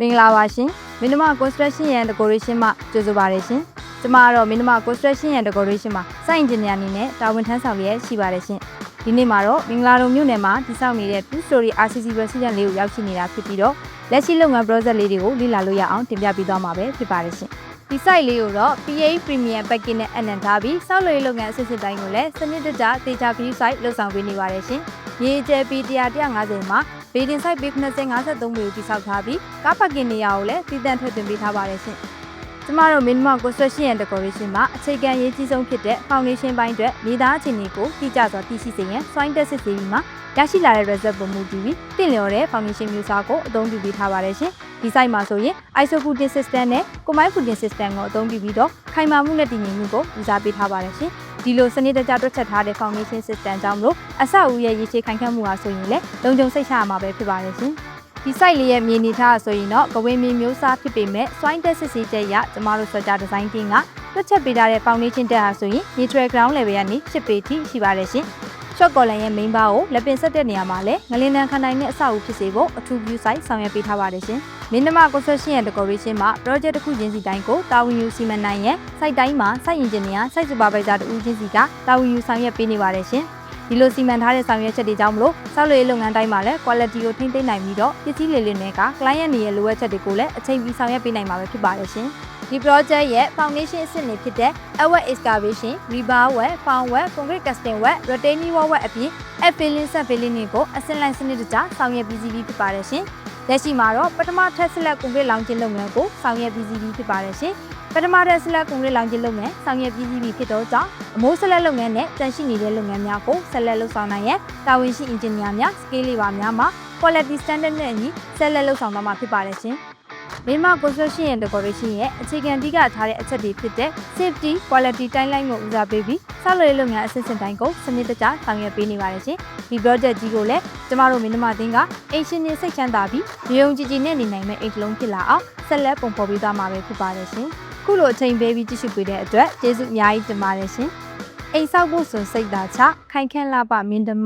မင်္ဂလာပါရှင်မင်းတို့ construction ရဲ့ decoration မှာကြိုဆိုပါရရှင်ကျမကတော့မင်းတို့ construction ရဲ့ decoration မှာ site engineer အနေနဲ့တာဝန်ထမ်းဆောင်ရရှိပါတယ်ရှင်ဒီနေ့မှာတော့မင်္ဂလာတုံမြို့နယ်မှာတည်ဆောက်နေတဲ့ two story RCC resident လေးကိုရောက်ရှိနေတာဖြစ်ပြီးတော့လက်ရှိလုပ်ငန်း project လေးတွေကိုလေ့လာလို့ရအောင်တင်ပြပေးသွားမှာပဲဖြစ်ပါတယ်ရှင်ဒီ site လေးကိုတော့ PA Premium Package နဲ့အနံထားပြီးဆောက်လုပ်ရေးလုပ်ငန်းအဆင့်ဆင့်တိုင်းကိုလည်းစနစ်တကျတေချာ view site လုပ်ဆောင်ပေးနေပါတယ်ရှင်မြေကျဲ P 150မှာဘေဒင်ဆိုင်ပေ90-53မျိုးတိဆောက်ထားပြီးကားပါကင်နေရာကိုလည်းတည်တံ့ထွက်သွင်းပေးထားပါတယ်ရှင်။ကျမတို့မင်းမ construction and decoration မှာအခြေခံရေးကြီးဆုံးဖြစ်တဲ့ foundation ပိုင်းအတွက်မြေသားအခြေအနေကိုတိကျစွာသိရှိစေရန် soil test စစ်ဆေးပြီးမှရရှိလာတဲ့ result ပုံမူတည်ပြီးတင့်လျော်တဲ့ foundation မျိုးစားကိုအသုံးပြုပေးထားပါတယ်ရှင်။ဒီ site မှာဆိုရင် iso footing system နဲ့ combined footing system ကိုအသုံးပြုပြီးတော့ခိုင်မာမှုနဲ့တည်ငြိမ်မှုကိုဦးစားပေးထားပါတယ်ရှင်။ဒီလိုစနစ်တကျတွက်ချက်ထားတဲ့ foundation system ကြောင့်မလို့အဆောက်အဦရဲ့ရည်ချေခိုင်ခန့်မှုဟာဆိုရင်လည်းလုံခြုံစိတ်ချရမှာပဲဖြစ်ပါတယ်ရှင်။ဒီ site လေးရဲ့မြေနေထားဆိုရင်တော့ကဝေမြေမျိုးစားဖြစ်ပေမဲ့ soil test စစ်ဆေးချက်အရကျမတို့ structure design team ကတွက်ချက်ပေးထားတဲ့ foundation တက်ဟာဆိုရင် neutral ground level ကနေ10 ပေထိရှိပါတယ်ရှင်။ short column ရဲ့ main bar ကိုလက်ပင်ဆက်တဲ့နေရာမှာလည်းငလင်းတန်းခနိုင်တဲ့အဆောက်အဦဖြစ်စေဖို့အထူး view site ဆောင်ရွက်ပေးထားပါတယ်ရှင်။မင်းတို့ construction ရဲ့ decoration မှာ project တစ်ခုချင်းစီတိုင်းကိုတာဝန်ယူစီမံနိုင်ရန် site တိုင်းမှာ site engineer site supervisor တူဦးချင်းစီကတာဝန်ယူဆောင်ရွက်ပေးနေပါတယ်ရှင်။ဒီလိုစီမံထားတဲ့ဆောင်ရွက်ချက်တွေကြောင့်မလို့ဆောက်လုပ်ရေးလုပ်ငန်းတိုင်းမှာလည်း quality ကိုထိန်းသိမ်းနိုင်ပြီးတော့ပစ္စည်းလေလင်းတွေက client တွေရဲ့လိုအပ်ချက်တွေကိုလည်းအချိန်မီဆောင်ရွက်ပေးနိုင်မှာပဲဖြစ်ပါတယ်ရှင်။ဒီ project ရဲ့ foundation အဆင့်တွေဖြစ်တဲ့ earthwork excavation, rebar work, found work, concrete casting work, retaining wall work အပြင် filling, sub filling တွေကိုအဆင့်လိုက်စနစ်တကျဆောင်ရွက်ပြီးစီးပြီးဖြစ်ပါတယ်ရှင်။လက်ရှိမှာတော့ပထမထပ်ဆက်လက်ကွန်ကရစ်လောင်ခြင်းလုပ်ငန်းကိုဆောင်ရွက်ပြီးစီးပြီးဖြစ်ပါတယ်ရှင်။ပထမထပ်ဆက်လက်ကွန်ကရစ်လောင်ခြင်းလုပ်ငန်းဆောင်ရွက်ပြီးစီးပြီးဖြစ်တော့ကြောင့်အမိုးဆက်လက်လုပ်ငန်းနဲ့တန်ရှိနေတဲ့လုပ်ငန်းများကိုဆက်လက်လုပ်ဆောင်နိုင်ရန်တာဝန်ရှိ engineer များ scale labor များမှာ quality standard နဲ့အညီဆက်လက်လုပ်ဆောင်သွားမှာဖြစ်ပါတယ်ရှင်။မင်းမ construction and decoration ရဲ့အခြေခံအဓိကထားတဲ့အချက်တွေဖြစ်တဲ့ safety, quality တိုင်းလိုင်းကိုဦးစားပေးပြီးဆောက်လုပ်ရေးလုပ်ငန်းအဆင့်ဆင့်တိုင်းကိုစနစ်တကျဆောင်ရွက်ပေးနေပါတယ်ရှင်။ဒီ project ကြီးကိုလည်းကျမတို့မင်းတို့အသင်းကအိမ်ရှင်တွေစိတ်ချမ်းသာပြီးရုံကြည်ကြည်နဲ့နေနိုင်မယ့်အိမ်တစ်လုံးဖြစ်လာအောင်ဆက်လက်ပုံဖော်ပေးသွားမှာပဲဖြစ်ပါတယ်ရှင်။ခုလိုအချိန်ပေးပြီးကြည့်ရှုပေးတဲ့အတွက်ကျေးဇူးအများကြီးတင်ပါတယ်ရှင်။အိမ်ဆောက်ဖို့ဆိုစိတ်သာချခိုင်ခန့်လာပမင်းတို့